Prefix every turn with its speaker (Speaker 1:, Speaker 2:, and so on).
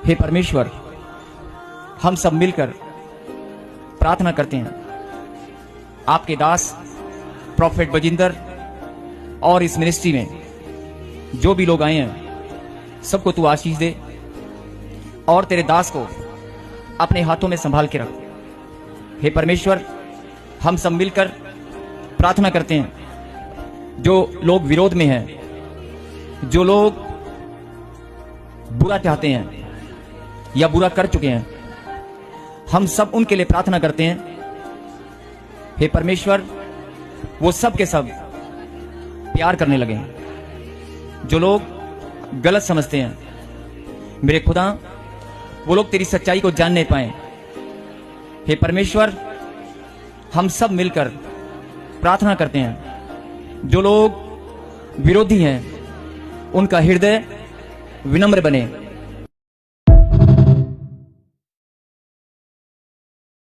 Speaker 1: हे परमेश्वर, हम सब मिलकर प्रार्थना करते हैं, आपके दास प्रॉफेट बजिंदर और इस मिनिस्ट्री में जो भी लोग आए हैं सबको तू आशीष दे और तेरे दास को अपने हाथों में संभाल के रख। हे परमेश्वर, हम सब मिलकर प्रार्थना करते हैं, जो लोग विरोध में हैं, जो लोग बुरा चाहते हैं या बुरा कर चुके हैं, हम सब उनके लिए प्रार्थना करते हैं। हे परमेश्वर, वो सब के सब प्यार करने लगे। जो लोग गलत समझते हैं, मेरे खुदा, वो लोग तेरी सच्चाई को जान नहीं पाए। हे परमेश्वर, हम सब मिलकर प्रार्थना करते हैं, जो लोग विरोधी हैं उनका हृदय विनम्र बने